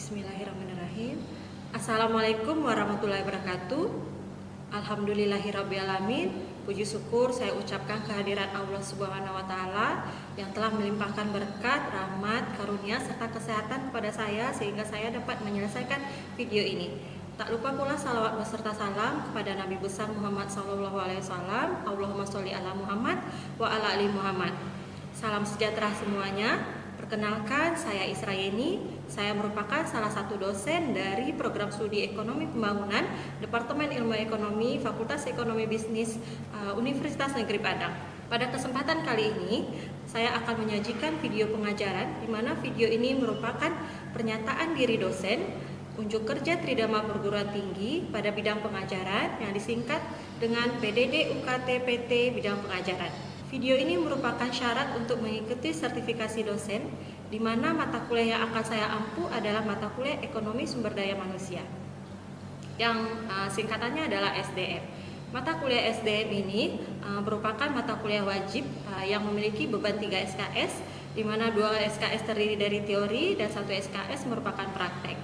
Bismillahirrahmanirrahim. Assalamualaikum warahmatullahi wabarakatuh. Alhamdulillahirrabbilalamin. Puji syukur saya ucapkan kehadiran Allah Subhanahu wa Ta'ala yang telah melimpahkan berkat, rahmat, karunia serta kesehatan kepada saya sehingga saya dapat menyelesaikan video ini. Tak lupa pula salawat beserta salam kepada Nabi besar Muhammad SAW. Allahumma sholli ala Muhammad wa ala ali Muhammad. Salam sejahtera semuanya. Perkenalkan, saya Isra Yeni. Saya merupakan salah satu dosen dari Program Studi Ekonomi Pembangunan Departemen Ilmu Ekonomi Fakultas Ekonomi Bisnis Universitas Negeri Padang. Pada kesempatan kali ini, saya akan menyajikan video pengajaran di mana video ini merupakan pernyataan diri dosen unjuk kerja Tridharma Perguruan Tinggi pada bidang pengajaran yang disingkat dengan PDD UKT PT bidang pengajaran. Video ini merupakan syarat untuk mengikuti sertifikasi dosen, di mana mata kuliah yang akan saya ampu adalah mata kuliah Ekonomi Sumber Daya Manusia, yang singkatannya adalah SDM. Mata kuliah SDM ini merupakan mata kuliah wajib yang memiliki beban 3 SKS, di mana 2 SKS terdiri dari teori dan 1 SKS merupakan praktek.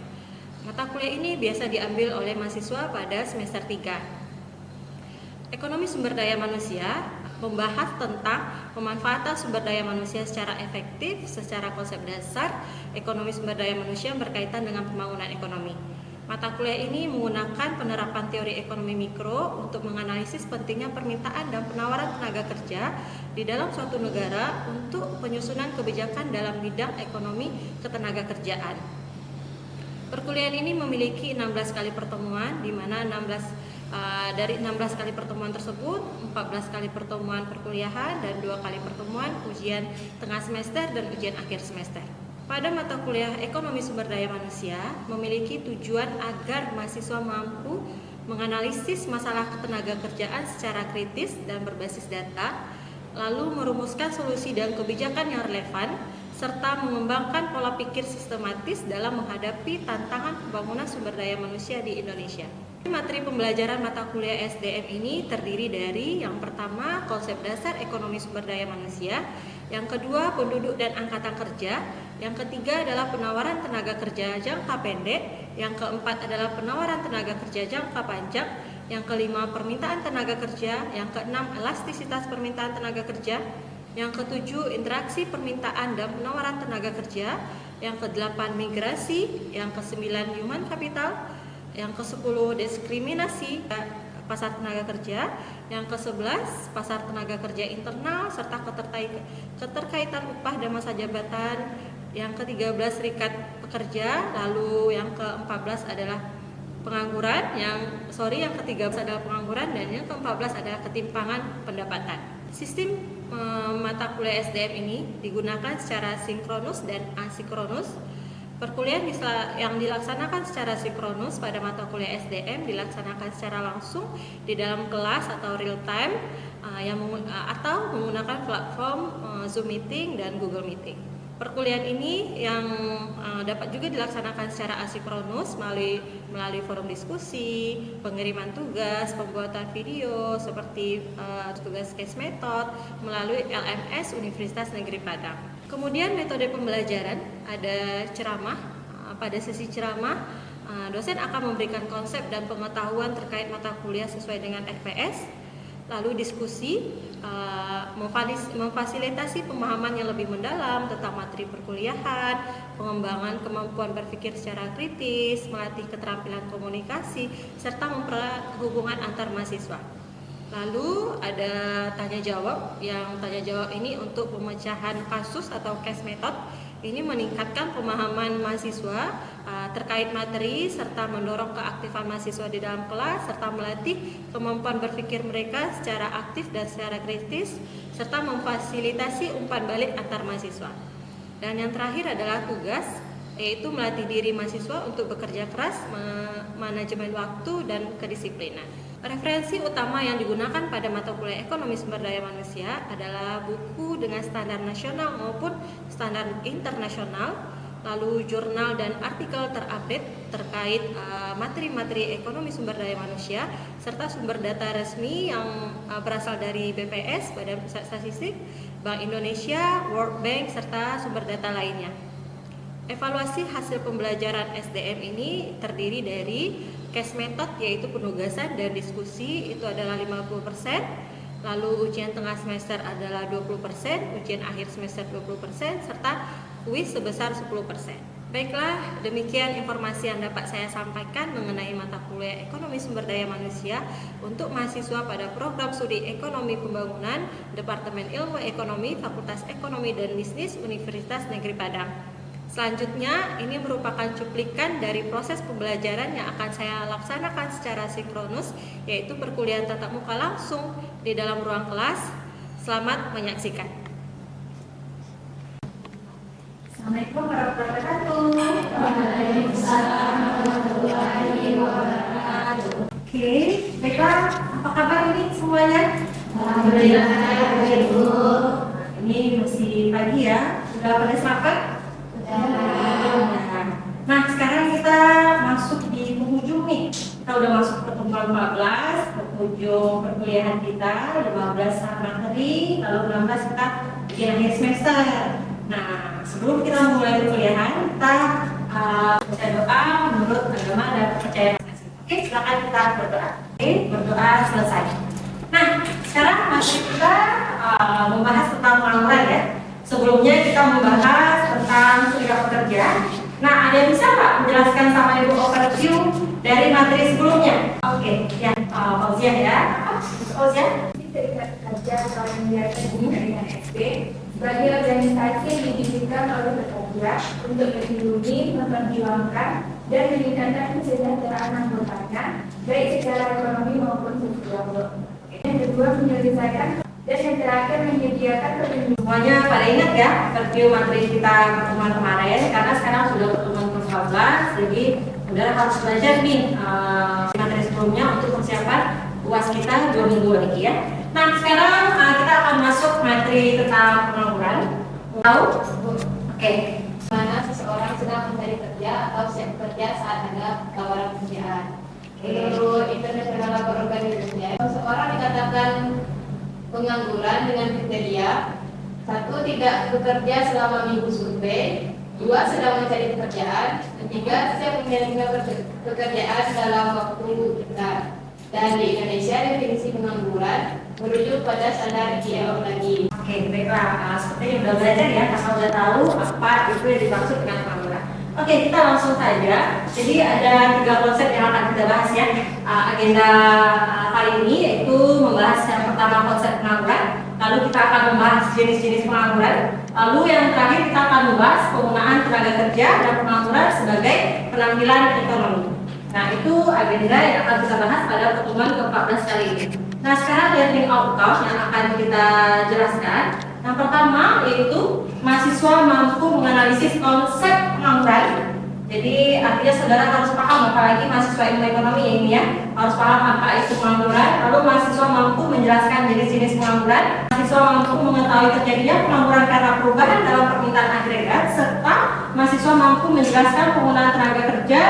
Mata kuliah ini biasa diambil oleh mahasiswa pada semester 3. Ekonomi Sumber Daya Manusia membahas tentang pemanfaatan sumber daya manusia secara efektif, secara konsep dasar ekonomi sumber daya manusia yang berkaitan dengan pembangunan ekonomi. Mata kuliah ini menggunakan penerapan teori ekonomi mikro untuk menganalisis pentingnya permintaan dan penawaran tenaga kerja di dalam suatu negara untuk penyusunan kebijakan dalam bidang ekonomi ketenagakerjaan. Perkuliahan ini memiliki 16 kali pertemuan, di mana dari 16 kali pertemuan tersebut 14 kali pertemuan perkuliahan dan 2 kali pertemuan ujian tengah semester dan ujian akhir semester. Pada mata kuliah Ekonomi Sumber Daya Manusia memiliki tujuan agar mahasiswa mampu menganalisis masalah ketenaga kerjaan secara kritis dan berbasis data, lalu merumuskan solusi dan kebijakan yang relevan, serta mengembangkan pola pikir sistematis dalam menghadapi tantangan pembangunan sumber daya manusia di Indonesia. Materi pembelajaran mata kuliah SDM ini terdiri dari yang pertama konsep dasar ekonomi sumber daya manusia, yang kedua penduduk dan angkatan kerja, yang ketiga adalah penawaran tenaga kerja jangka pendek, yang keempat adalah penawaran tenaga kerja jangka panjang, yang kelima permintaan tenaga kerja, yang keenam elastisitas permintaan tenaga kerja, yang ketujuh interaksi permintaan dan penawaran tenaga kerja, yang kedelapan migrasi, yang kesembilan human capital, yang ke-10 diskriminasi pasar tenaga kerja, yang ke-11 pasar tenaga kerja internal serta keterkaitan upah dan masa jabatan, yang ke-13 serikat pekerja, lalu yang ke-14 adalah pengangguran, yang ke-13 adalah pengangguran, dan yang ke-14 adalah ketimpangan pendapatan. Sistem mata kuliah SDM ini digunakan secara sinkronus dan asinkronus. Perkuliahan yang dilaksanakan secara sinkronus pada mata kuliah SDM dilaksanakan secara langsung di dalam kelas atau real time atau menggunakan platform Zoom Meeting dan Google Meeting. Perkuliahan ini yang dapat juga dilaksanakan secara asinkronus melalui forum diskusi, pengiriman tugas, pembuatan video seperti tugas case method melalui LMS Universitas Negeri Padang. Kemudian metode pembelajaran ada ceramah. Pada sesi ceramah, dosen akan memberikan konsep dan pengetahuan terkait mata kuliah sesuai dengan FPS. Lalu diskusi, memfasilitasi pemahaman yang lebih mendalam tentang materi perkuliahan, pengembangan kemampuan berpikir secara kritis, melatih keterampilan komunikasi, serta mempererat hubungan antar mahasiswa. Lalu ada tanya jawab, yang tanya jawab ini untuk pemecahan kasus atau case method. Ini meningkatkan pemahaman mahasiswa terkait materi serta mendorong keaktifan mahasiswa di dalam kelas, serta melatih kemampuan berpikir mereka secara aktif dan secara kritis, serta memfasilitasi umpan balik antar mahasiswa. Dan yang terakhir adalah tugas, yaitu melatih diri mahasiswa untuk bekerja keras, manajemen waktu, dan kedisiplinan. Referensi utama yang digunakan pada mata kuliah Ekonomi Sumber Daya Manusia adalah buku dengan standar nasional maupun standar internasional, lalu jurnal dan artikel terupdate terkait materi-materi ekonomi sumber daya manusia, serta sumber data resmi yang berasal dari BPS, Badan Pusat Statistik, Bank Indonesia, World Bank, serta sumber data lainnya. Evaluasi hasil pembelajaran SDM ini terdiri dari case method, yaitu penugasan dan diskusi, itu adalah 50%. Lalu ujian tengah semester adalah 20%, ujian akhir semester 20%, serta kuis sebesar 10%. Baiklah, demikian informasi yang dapat saya sampaikan mengenai mata kuliah Ekonomi Sumber Daya Manusia untuk mahasiswa pada program studi Ekonomi Pembangunan, Departemen Ilmu Ekonomi, Fakultas Ekonomi dan Bisnis, Universitas Negeri Padang. Selanjutnya, ini merupakan cuplikan dari proses pembelajaran yang akan saya laksanakan secara sinkronus, yaitu perkuliahan tatap muka langsung di dalam ruang kelas. Selamat menyaksikan. Assalamualaikum warahmatullahi wabarakatuh. Waalaikumsalam warahmatullahi wabarakatuh. Oke, baiklah, apa kabar ini semuanya? Alhamdulillah, baik Bu. Ini masih pagi ya, sudah pada sarapan? Nah, sekarang kita masuk di penghujung nih. Kita udah masuk pertemuan 14, penghujung perkuliahan kita, 15 materi, lalu 16 kita di akhir semester. Nah, sebelum kita mulai perkuliahan, kita baca doa menurut agama dan kepercayaan masing-masing. Oke, silakan kita berdoa. Oke, berdoa selesai. Nah, sekarang masih kita membahas tentang pengangguran ya. Sebelumnya kita membahas tentang serikat pekerja. Nah, ada yang bisa Pak menjelaskan sama Ibu overview dari materi sebelumnya? Oke, ya, Fauzia ya. Fauzia? Serikat Pekerja atau yang biasa disebut dengan SB sebagai organisasi yang didirikan oleh pekerja untuk melindungi, memperjuangkan, dan meningkatkan kesejahteraan anggotanya, baik secara ekonomi maupun sosial. Yang kedua, menyelesaikan, dan yang terakhir menyediakan perlindungan. Semuanya pada ingat ya review materi kita pertemuan kemarin, karena sekarang sudah pertemuan ke-14, jadi saudara harus belajar nih materi sebelumnya untuk persiapan UAS kita 2 minggu lagi ya. Nah, sekarang kita akan masuk materi tentang pengangguran. Tahu? Oke. Mana seseorang sedang mencari kerja atau siap bekerja saat ada tawaran pekerjaan. Menurut International Labour Organization, seseorang dikatakan pengangguran dengan kriteria: 1. Tidak bekerja selama minggu survei, 2. Sedang mencari pekerjaan, 3. Siap menjalankan pekerjaan dalam waktu dekat. Dan di Indonesia definisi pengangguran merujuk pada standar ILO lagi. Oke, baiklah. Sepertinya sudah belajar ya, kakak sudah tahu apa itu yang dimaksud dengan pengangguran. Oke, kita langsung saja. Jadi ada 3 konsep yang akan kita bahas ya. Agenda kali ini yaitu membahas yang pertama konsep pengangguran, lalu kita akan membahas jenis-jenis pengangguran, lalu yang terakhir kita akan membahas penggunaan tenaga kerja dan pengangguran sebagai penampilan ekonomi. Nah, itu agenda yang akan kita bahas pada pertemuan ke-14 kali ini. Nah, sekarang learning outcome yang akan kita jelaskan. Yang pertama yaitu mahasiswa mampu menganalisis konsep pengangguran. Jadi artinya saudara harus paham, apalagi mahasiswa ilmu ekonomi ini ya, harus paham apa itu pengangguran. Lalu mahasiswa mampu menjelaskan jenis-jenis pengangguran. Mahasiswa mampu mengetahui terjadinya pengangguran karena perubahan dalam permintaan agregat, serta mahasiswa mampu menjelaskan penggunaan tenaga kerja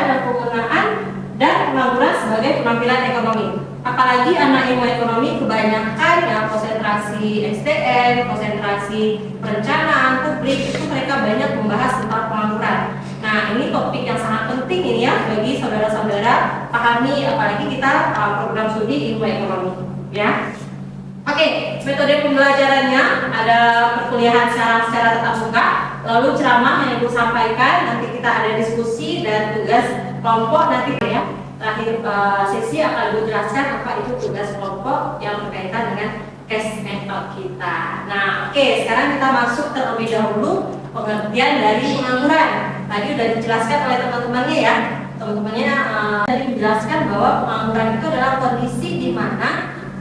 dan pengangguran sebagai penampilan ekonomi. Apalagi anak ilmu ekonomi kebanyakan yang konsentrasi SDM, konsentrasi perencanaan publik, itu mereka banyak membahas tentang pengangguran. Nah, ini topik yang sangat penting ini ya bagi saudara-saudara pahami, apalagi kita program studi ilmu ekonomi ya. Oke, metode pembelajarannya ada perkuliahan secara tatap muka, lalu ceramah yang Ibu sampaikan, nanti kita ada diskusi dan tugas kelompok nanti ya. Terakhir sesi akan Ibu jelaskan apa itu tugas kelompok yang berkaitan dengan case method kita. Nah, oke, sekarang kita masuk terlebih dahulu pengertian dari pengangguran. Tadi sudah dijelaskan oleh teman-temannya ya. Teman-temannya tadi menjelaskan bahwa pengangguran itu adalah kondisi di mana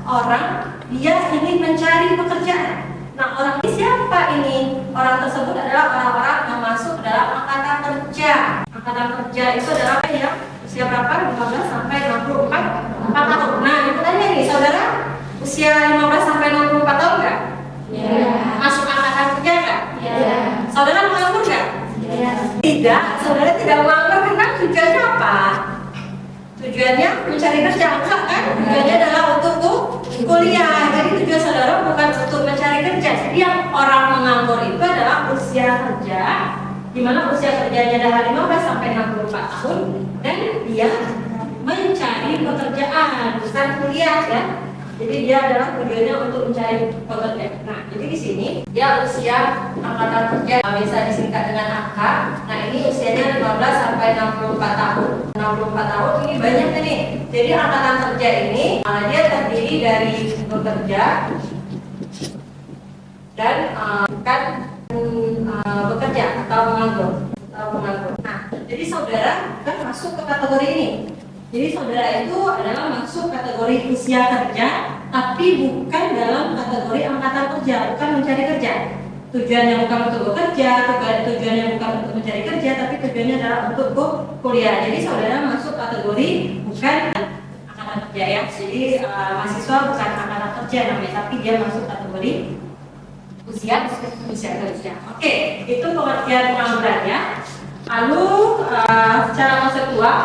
orang dia ingin mencari pekerjaan. Nah, orang ini siapa ini? Orang tersebut adalah orang-orang yang masuk dalam angkatan kerja. Angkatan kerja itu adalah ya usia berapa? 15 sampai 64 tahun. Nah, itu tanya nih saudara, usia 15 sampai 64 tahun nggak? Iya. Masuk angkatan kerja nggak? Iya. Saudara menganggur nggak? Iya. Tidak, saudara tidak menganggur karena tujuannya apa? Tujuannya mencari kerja, enggak kan? Tujuannya adalah untuk kuliah. Jadi tujuan saudara bukan untuk mencari kerja. Jadi yang orang menganggur itu adalah usia kerja di mana usia kerjanya adalah 15 sampai 64 tahun dan dia mencari pekerjaan, bukan kuliah ya. Jadi dia adalah tujuannya untuk mencari pekerjaan. Nah, jadi di sini dia usia angkatan kerja bisa disingkat dengan AK. Nah, ini usianya 15 sampai 64 tahun. 64 tahun ini banyak nih. Jadi angkatan kerja ini dia terdiri dari bekerja dan bukan bekerja atau menganggur. Nah, jadi saudara kan masuk ke kategori ini. Jadi saudara itu adalah masuk kategori usia kerja, tapi bukan dalam kategori angkatan kerja, bukan mencari kerja. Tujuannya bukan untuk bekerja, tujuannya bukan untuk mencari kerja, tapi tujuannya adalah untuk kuliah. Jadi saudara masuk kategori bukan angkatan kerja ya. Jadi mahasiswa bukan angkatan kerja namanya, tapi dia masuk kategori usia kerja. Oke, itu pengertian pengangguran ya. Lalu secara konseptual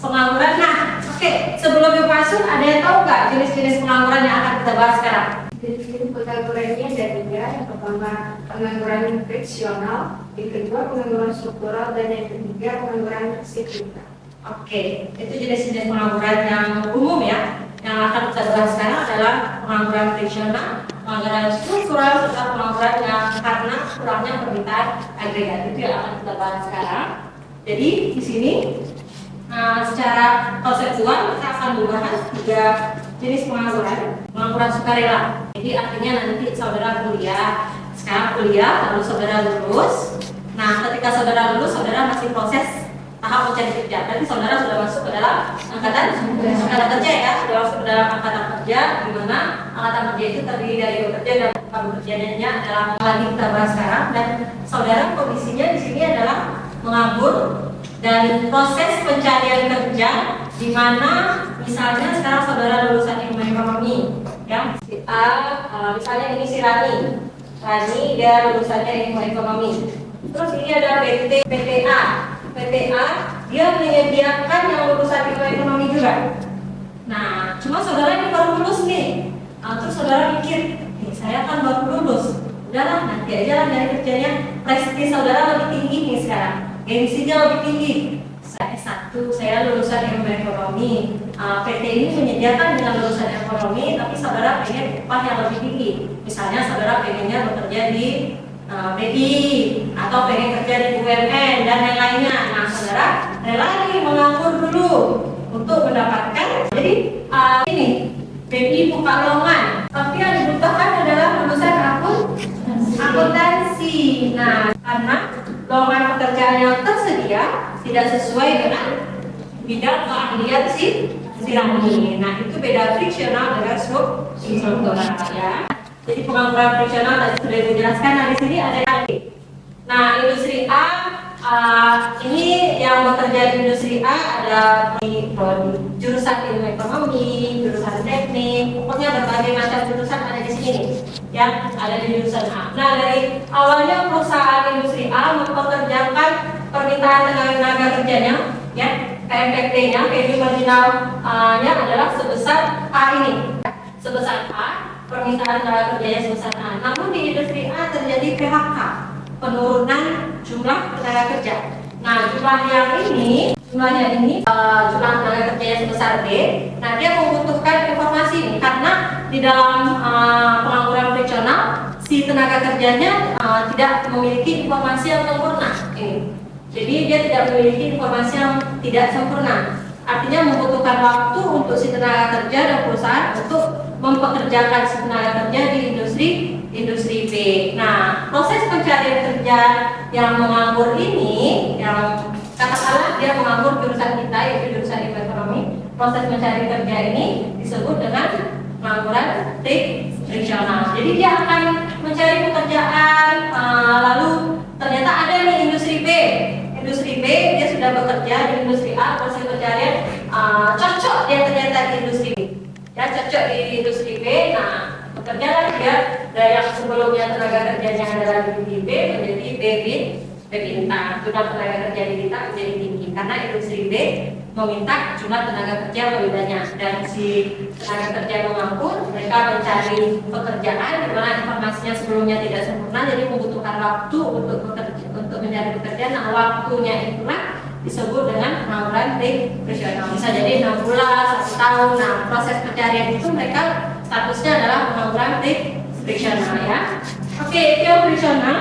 pengangguran. Nah, oke, sebelum masuk ada yang tahu nggak jenis-jenis pengangguran yang akan kita bahas sekarang? Jenis-jenis pengangguran ini ada 3. Yang pertama pengangguran friksional, yang kedua pengangguran struktural, dan yang ketiga pengangguran signifikan. Oke, itu jenis-jenis pengangguran yang umum ya. Yang akan kita bahas sekarang adalah pengangguran friksional, pengangguran struktural, serta pengangguran yang karena kurangnya permintaan agregat. Itu yang akan kita bahas sekarang. Jadi di sini secara konseptual kita akan membahas 3 jenis pengangguran. Pengangguran sukarela. Jadi artinya nanti saudara kuliah, sekarang kuliah, lalu saudara lulus. Nah, ketika saudara lulus, saudara masih proses tahap mencari kerja. Berarti saudara sudah masuk ke dalam angkatan kerja ya, sudah masuk ke dalam angkatan kerja, di mana angkatan kerja itu terdiri dari bekerja dan bukan bekerjanya adalah lagi kita bahas sekarang. Dan saudara kondisinya di sini adalah menganggur dan proses pencarian kerja, di mana misalnya sekarang saudara lulusan ilmu ekonomi, ya, misalnya ini si Rani dia lulusannya ilmu ekonomi. Terus ini ada PTA, dia menyediakan yang lulusan ilmu ekonomi juga. Nah, cuma saudara ini baru lulus nih, terus saudara mikir, saya kan baru lulus, udahlah nanti aja lah dari kerjanya, prestasi saudara lebih tinggi nih sekarang. Gengsinya lebih tinggi. Saya S1, saya lulusan ilmu ekonomi. PT ini menyediakan dengan lulusan ekonomi, tapi saudara pengen upah yang lebih tinggi. Misalnya saudara pengennya bekerja di BI atau pengen kerja di BUMN dan yang lainnya. Nah, saudara rela nih menganggur dulu untuk mendapatkan. Jadi ini BI buka lowongan, tapi yang dibutuhkan adalah lulusan akuntansi. Nah, karena lowongan pekerjaan yang tersedia tidak sesuai dengan bidang keahlian si Rani. Nah, itu beda friksional dengan struktural ya. Jadi pengangguran friksional tadi sudah dijelaskan. Nah, di sini ada lagi. Nah, industri A ini yang bekerja di industri A ada di jurusan ilmu ekonomi, jurusan teknik, pokoknya berbagai macam jurusan ada di sini nih, yang ada di jurusan A. Nah, dari awalnya perusahaan industri A mempekerjakan permintaan tenaga kerjanya, ya, KMPT-nya, value marginal-nya adalah sebesar A ini, sebesar A, permintaan tenaga kerjanya sebesar A. Namun di industri A terjadi PHK, penurunan jumlah tenaga kerja. Nah, jumlahnya ini jumlah tenaga kerjanya sebesar B. Nah, dia membutuhkan informasi ini karena di dalam pengangguran friksional si tenaga kerjanya tidak memiliki informasi yang sempurna ini. Jadi dia tidak memiliki informasi yang tidak sempurna. Artinya membutuhkan waktu untuk si tenaga kerja dan perusahaan untuk mempekerjakan si tenaga kerja di industri B. Nah, proses pencarian kerja yang menganggur ini, yang katakanlah dia menganggur jurusan kita yaitu jurusan ilmu ekonomi, proses mencari kerja ini disebut dengan pengangguran friksional. Jadi dia akan mencari pekerjaan, lalu ternyata ada nih industri B. Industri B dia sudah bekerja di industri A, proses pencarian cocok dia ternyata di industri B. Ya, cocok di industri B. Nah, bekerjalah dia dari yang sebelumnya tenaga kerjanya adalah di B menjadi B bintang. Jumlah tenaga kerja di bintang menjadi tinggi karena industri B meminta jumlah tenaga kerja lebih banyak, dan si tenaga kerja menganggur, mereka mencari pekerjaan di mana informasinya sebelumnya tidak sempurna, jadi membutuhkan waktu untuk bekerja untuk mencari pekerjaan. Nah, waktunya itulah disebut dengan pengangguran friksional. Bisa jadi 6 bulan, 1 tahun. Nah, proses pencarian itu mereka statusnya adalah pengangguran friksional ya. Oke, itu yang friksional.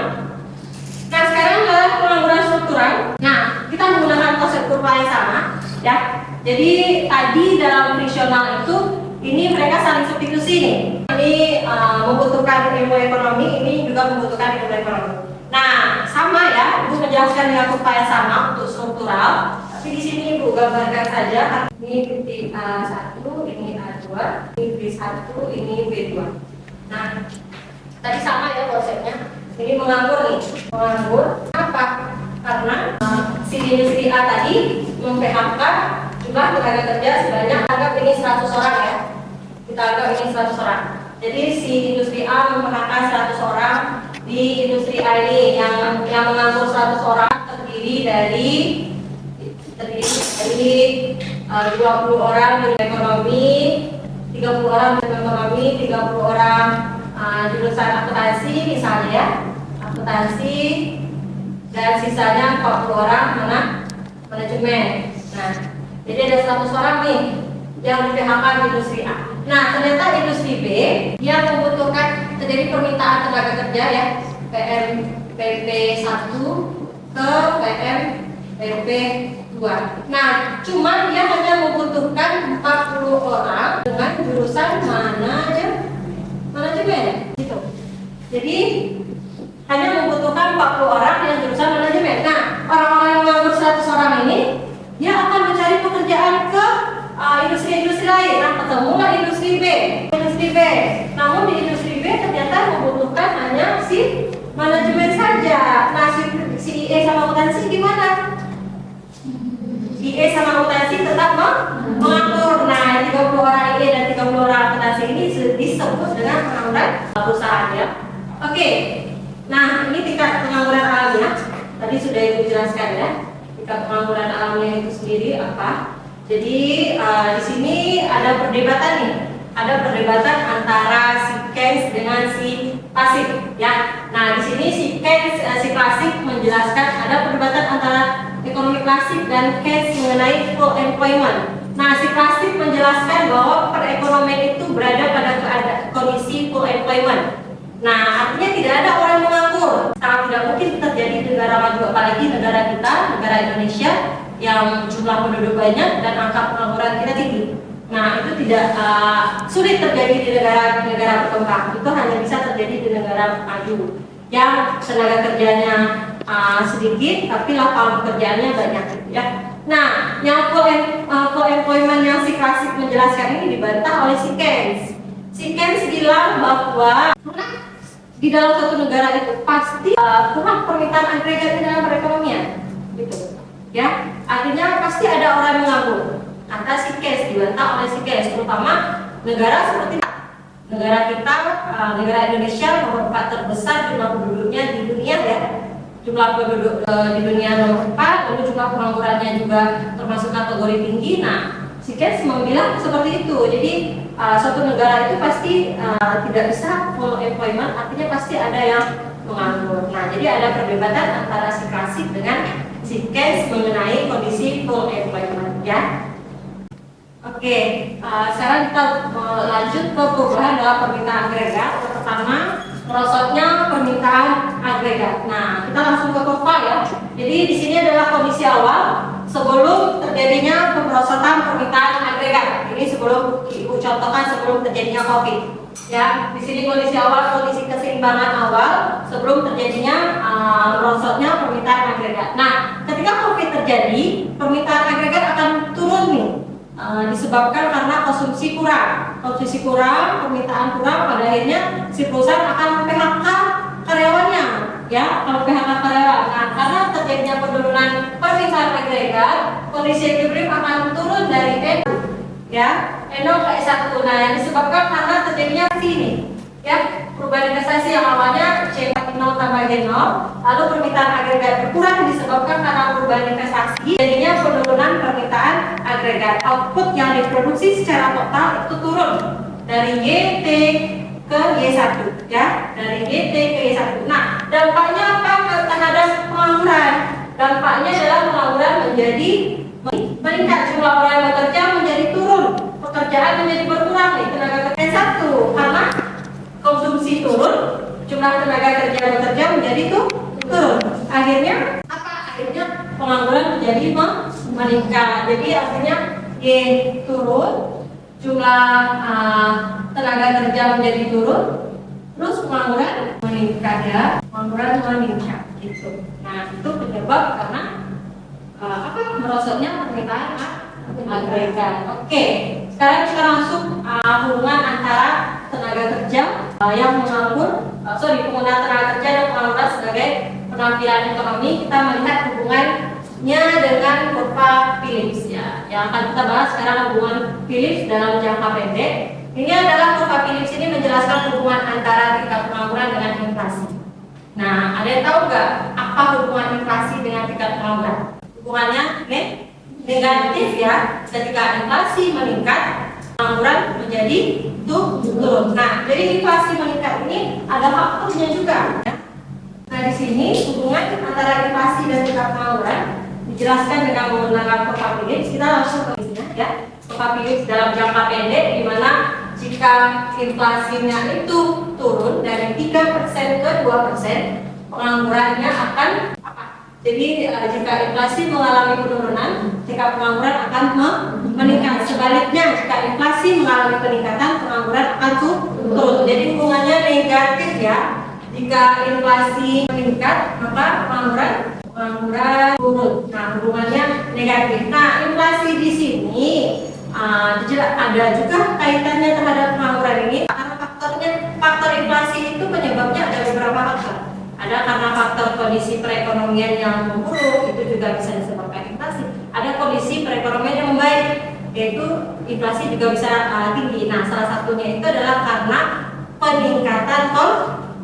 Nah, sekarang adalah pengangguran struktural. Nah, kita menggunakan konsep kurva yang sama ya. Jadi tadi dalam friksional itu ini mereka saling substitusi nih. Ini membutuhkan ilmu ekonomi, ini juga membutuhkan ilmu ekonomi. Nah, sama ya, Ibu menjelaskan dengan kurva yang sama untuk struktural. Tapi di sini Ibu gambarkan saja. Ini titik A1, ini A2, ini B1, ini B2. Nah, tadi sama ya konsepnya. Ini menganggur nih, menganggur. Apa? Karena si industri A tadi mem-PHK jumlah tenaga kerja sebanyak, anggap ini 100 orang ya. Kita anggap ini 100 orang. Jadi si industri A mem-PHK 100 orang. Di industri A ini yang menganggur 100 orang terdiri dari 20 orang di ekonomi, 30 orang di ekonomi, 30 orang jurusan akuntansi misalnya ya, akuntansi, dan sisanya 40 orang mana manajemen. Nah, jadi ada 100 orang nih yang di PHK di industri A. Nah, ternyata industri B yang membutuhkan terjadi permintaan tenaga kerja ya, PMPP 1 ke PMPP 2. Nah, cuman dia hanya membutuhkan 40 orang dengan jurusan manajemen gitu. Jadi hanya membutuhkan 40 orang yang jurusan manajemen. Nah, orang-orang yang menganggur 100 orang ini dia akan mencari pekerjaan ke industri-industri lain. Nah, ketemulah industri B. Namun di industri B ternyata membutuhkan hanya si manajemen saja. Nah, si IE sama akuntansi gimana? IE sama akuntansi tetap menganggur. Nah, 30 orang IE dan 30 orang akuntansi ini disebut dengan pengangguran perusahaan ya. Oke. Nah, ini tingkat pengangguran alamiah. Tadi sudah Ibu jelaskan ya. Tingkat pengangguran alamiah itu sendiri apa? Jadi di sini ada perdebatan nih. Ada perdebatan antara si Keynes dengan si Klasik ya. Nah, di sini si Keynes, si Klasik menjelaskan ada perdebatan antara ekonomi klasik dan Keynes mengenai full employment. Nah, si Klasik menjelaskan bahwa perekonomian itu berada pada kondisi full employment. Nah, artinya tidak ada orang yang menganggur. Sangat tidak mungkin terjadi di negara maju, apalagi negara kita, negara Indonesia yang jumlah penduduk banyak dan angka pengangguran kita tinggi. Nah, itu tidak sulit terjadi di negara berkembang. Itu hanya bisa terjadi di negara maju yang tenaga kerjanya sedikit, tapi lapangan pekerjaannya banyak, ya. Nah, yang full employment yang si Klasik menjelaskan ini dibantah oleh si Keynes. Si Keynes bilang bahwa di dalam suatu negara itu pasti kurang permintaan agregat di dalam perekonomian, gitu, ya. Artinya pasti ada orang yang menganggur. Kata si Keynes, dibantah oleh si Keynes, terutama negara seperti negara kita, negara Indonesia nomor 4 terbesar jumlah penduduknya di dunia ya. Jumlah penduduk di dunia nomor 4, lalu jumlah penganggurannya juga termasuk kategori tinggi. Nah, si Keynes membilang seperti itu. Jadi suatu negara itu pasti tidak bisa full employment, artinya pasti ada yang menganggur. Nah, jadi ada perdebatan antara si Klasik dengan si Keynes mengenai kondisi full employment ya. Oke, sekarang kita lanjut ke perubahan dalam permintaan agregat. Yang pertama, merosotnya permintaan agregat. Nah, kita langsung ke kurva ya. Jadi di sini adalah kondisi awal sebelum terjadinya pemerosotan permintaan agregat. Ini sebelum Ibu contohkan sebelum terjadinya COVID. Ya, di sini kondisi awal, kondisi keseimbangan awal sebelum terjadinya merosotnya permintaan agregat. Nah, ketika COVID terjadi, permintaan agregat akan turun nih. Disebabkan karena konsumsi kurang, permintaan kurang, pada akhirnya si perusahaan akan PHK karyawannya, ya, akan PHK karyawan. Nah, karena terjadinya penurunan permintaan agregat, kondisi equilibrium akan turun dari N, ya, N0 ke S1. Nah, yang disebabkan karena terjadinya sini, ya, perubahan investasi yang awalnya C0 tambah G0, lalu permintaan agregat berkurang disebabkan karena perubahan investasi, jadinya penurunan permintaan agregat. Output yang diproduksi secara total itu turun dari YT ke Y1, ya, dari YT ke Y1. Nah, dampaknya apa terhadap pengangguran. Dampaknya adalah pengangguran menjadi meningkat, jumlah orang yang bekerja menjadi turun, pekerjaan menjadi berkurang nih tenaga kerja. Yang satu, karena konsumsi turun, jumlah tenaga kerja bekerja menjadi turun. Akhirnya apa? Akhirnya pengangguran menjadi meningkat. Jadi artinya Y turun, jumlah tenaga kerja menjadi turun, terus pengangguran meningkat ya, pengangguran meningkat gitu. Nah itu penyebab karena merosotnya permintaan agregat. Oke, sekarang kita langsung hubungan antara tenaga kerja yang menganggur, penggunaan tenaga kerja dan pengangguran sebagai penampilan ekonomi. Kita melihat hubungannya dengan kurva Phillips ya. Yang akan kita bahas sekarang hubungan Phillips dalam jangka pendek. Ini adalah kurva Phillips ini menjelaskan hubungan antara tingkat pengangguran dengan inflasi. Nah, ada yang tahu nggak apa hubungan inflasi dengan tingkat pengangguran? Hubungannya negatif ya. Ketika inflasi meningkat, pengangguran menjadi turun. Nah, jadi inflasi meningkat ini ada faktornya juga. Ya. Nah, di sini hubungan antara inflasi dan tingkat pengangguran dijelaskan dengan menggunakan kurva Phillips. Kita langsung ke sini ya. Kurva Phillips dalam jangka pendek, di mana jika inflasinya itu turun dari 3% ke 2%, penganggurannya akan apa? Jadi jika inflasi mengalami penurunan, tingkat pengangguran akan meningkat. Sebaliknya, jika inflasi mengalami peningkatan, pengangguran akan turun. Jadi hubungannya negatif ya. Jika inflasi meningkat, maka pengangguran turun. Nah, hubungannya negatif. Nah, inflasi di sini ada juga kaitannya terhadap pengangguran ini karena faktor inflasi itu penyebabnya ada beberapa faktor. Ada karena faktor kondisi perekonomian yang memburuk, itu juga bisa disebabkan inflasi. Ada kondisi perekonomian yang membaik, yaitu inflasi juga bisa tinggi. Nah, salah satunya itu adalah karena peningkatan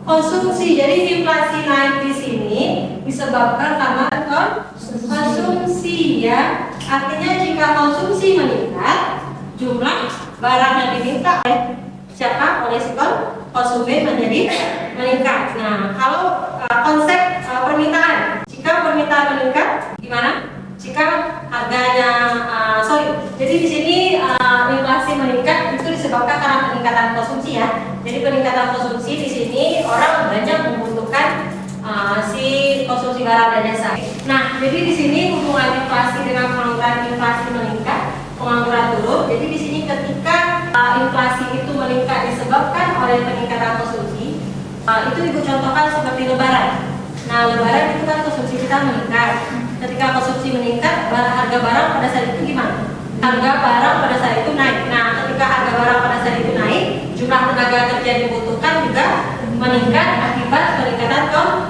konsumsi. Jadi inflasi naik di sini disebabkan karena konsumsi ya. Artinya jika konsumsi meningkat, jumlah barang yang diminta oleh si konsumen menjadi meningkat. Nah, kalau konsep permintaan, jika permintaan meningkat, gimana? Jika harganya, jadi di sini inflasi meningkat itu disebabkan karena peningkatan konsumsi ya. Jadi peningkatan konsumsi di sini orang banyak membutuhkan si konsumsi barang dan jasa. Nah, jadi di sini hubungan inflasi dengan pengangguran, inflasi meningkat, pengangguran turun. Jadi di sini ketika inflasi itu meningkat disebabkan oleh peningkatan konsumsi, itu ibu contohkan seperti lebaran. Nah, lebaran itu kan konsumsi kita meningkat. Ketika konsumsi meningkat, harga barang pada saat itu gimana? Harga barang pada saat itu naik. Nah, ketika harga barang pada saat itu naik, jumlah tenaga kerja yang dibutuhkan juga meningkat akibat peningkatan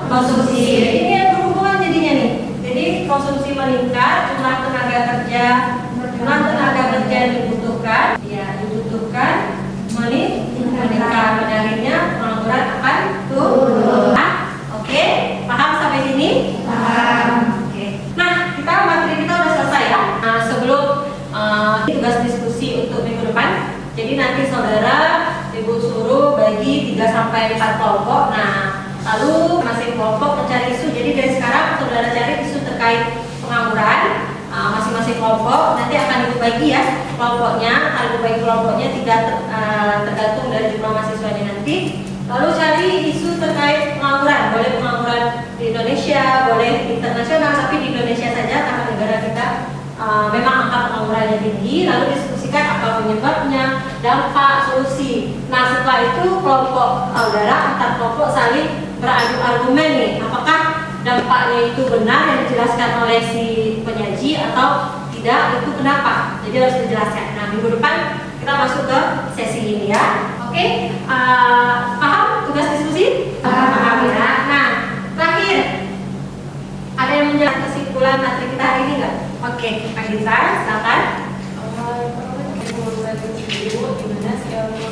konsumsi. Ini yang berhubungan jadinya nih. Jadi konsumsi meningkat, jumlah tenaga kerja yang dibutuhkan meningkat. Pada akhirnya pengangguran akan turun. Oke, paham sampai sini? Paham. Oke. Nah, materi kita udah selesai ya. Nah, sebelum tugas diskusi untuk minggu depan, jadi nanti saudara ibu suruh bagi 3-4 kelompok. Nah, lalu masing kelompok mencari isu. Jadi dari sekarang saudara cari isu terkait pengangguran. Masing-masing kelompok nanti akan ibu bagi ya kelompoknya. Kalau ibu bagi kelompoknya tergantung dari jumlah mahasiswanya nanti. Lalu cari isu terkait pengangguran. Boleh pengangguran di Indonesia, boleh internasional, tapi di Indonesia saja karena negara kita memang angka penganggurannya tinggi. Lalu diskusikan apa penyebabnya, dampak, solusi. Nah, setelah itu kelompok saudara antar kelompok saling beradu argumen nih, apakah dampaknya itu benar yang dijelaskan oleh si penyaji atau tidak, itu kenapa. Jadi harus dijelaskan. Nah, minggu depan kita masuk ke sesi ini ya. Oke, paham tugas diskusi? Paham ya. Nah, terakhir ada yang menjelaskan kesimpulan materi kita hari ini nggak? Oke, Pak Gita, silakan.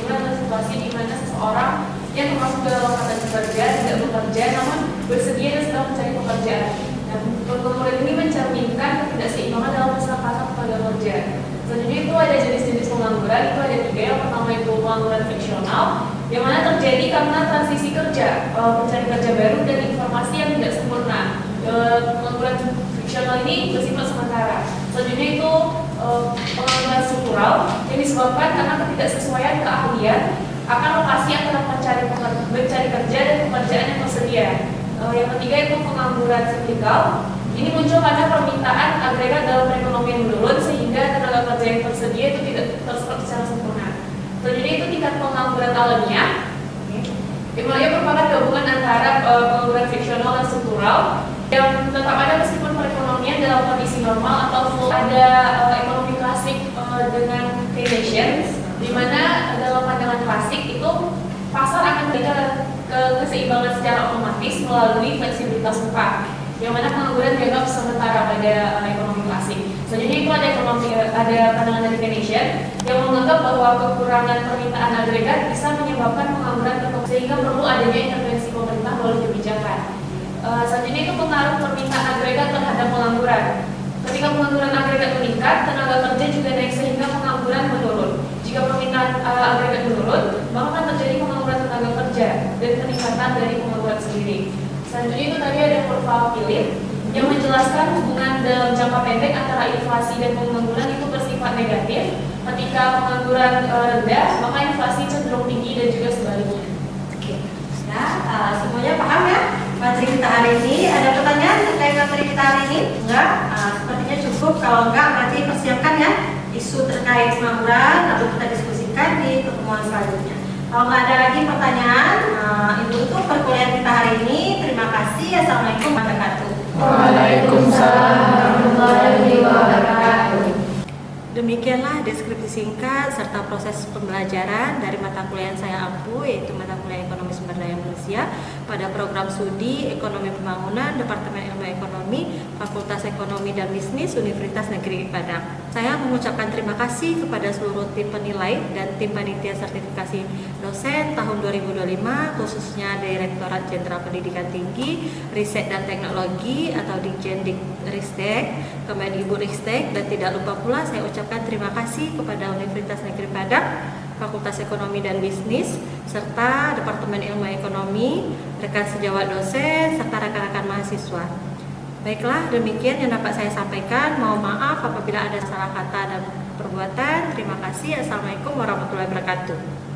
Adalah situasi di mana seseorang yang termasuk dalam kata kerja tidak bekerja namun bersedia dan sedang mencari pekerjaan. Nah, pengangguran ini mencerminkan ketidakseimbangan dalam kesempatan tenaga kerja. Selanjutnya itu ada jenis-jenis pengangguran, itu ada 3. Yang pertama itu pengangguran friksional, yang mana terjadi karena transisi kerja, mencari kerja baru dan informasi yang tidak sempurna. pengangguran friksional ini bersifat sementara. Selanjutnya itu pengangguran struktural yang disebabkan karena ketidaksesuaian keahlian akan lokasi antara mencari kerja dan pekerjaan yang tersedia. Yang ketiga itu pengangguran siklikal. Ini muncul karena permintaan agregat dalam perekonomian menurun sehingga tenaga kerja yang tersedia itu tidak terserap secara sempurna. Selanjutnya itu tingkat pengangguran alamiah. Dimana merupakan gabungan antara pengangguran friksional dan struktural yang tetap ada meskipun perekonomian dalam kondisi normal atau full. Ada ekonomi klasik dengan Keynesian, di mana dalam pandangan klasik itu pasar akan berikan keseimbangan secara otomatis melalui fleksibilitas upah, yang mana pengangguran dianggap sementara pada ekonomi klasik. Selanjutnya itu ada pandangan dari Keynesian yang menganggap bahwa kekurangan permintaan agregat bisa menyebabkan pengangguran sehingga perlu adanya intervensi pemerintah melalui kebijakan. Selanjutnya itu pengaruh permintaan agregat terhadap pengangguran. Ketika pengangguran agregat meningkat, tenaga kerja juga naik sehingga pengangguran menurun. Jika permintaan agregat menurun, maka akan terjadi pengangguran tenaga kerja dan peningkatan dari pengangguran sendiri. Selanjutnya itu tadi ada kurva Philip yang menjelaskan hubungan dalam jangka pendek antara inflasi dan pengangguran itu bersifat negatif. Ketika pengangguran rendah, maka inflasi cenderung tinggi dan juga sebaliknya. Oke, ya, semuanya paham ya materi kita hari ini? Ada pertanyaan terkait materi kita hari ini? Enggak? Sepertinya cukup. Kalau enggak, nanti persiapkan ya isu terkait pengangguran, lalu kita diskusikan di pertemuan selanjutnya. Kalau nggak ada lagi pertanyaan, itu untuk perkuliahan kita hari ini. Terima kasih. Assalamualaikum warahmatullahi wabarakatuh. Waalaikumsalam warahmatullahi wabarakatuh. Demikianlah deskripsi singkat serta proses pembelajaran dari mata kuliah yang saya ampu, yaitu mata kuliah Ekonomi Sumber Daya Manusia pada program studi Ekonomi Pembangunan Departemen Ilmu Ekonomi Fakultas Ekonomi dan Bisnis Universitas Negeri Padang. Saya mengucapkan terima kasih kepada seluruh tim penilai dan tim panitia sertifikasi dosen tahun 2025, khususnya Direktorat Jenderal Pendidikan Tinggi, Riset dan Teknologi atau Dikjen-Ristek, Kemendikbudristek, dan tidak lupa pula saya ucapkan terima kasih kepada Universitas Negeri Padang, Fakultas Ekonomi dan Bisnis, serta Departemen Ilmu Ekonomi, rekan sejawat dosen, serta rekan-rekan mahasiswa. Baiklah, demikian yang dapat saya sampaikan. Mohon maaf apabila ada salah kata dan perbuatan. Terima kasih. Assalamualaikum warahmatullahi wabarakatuh.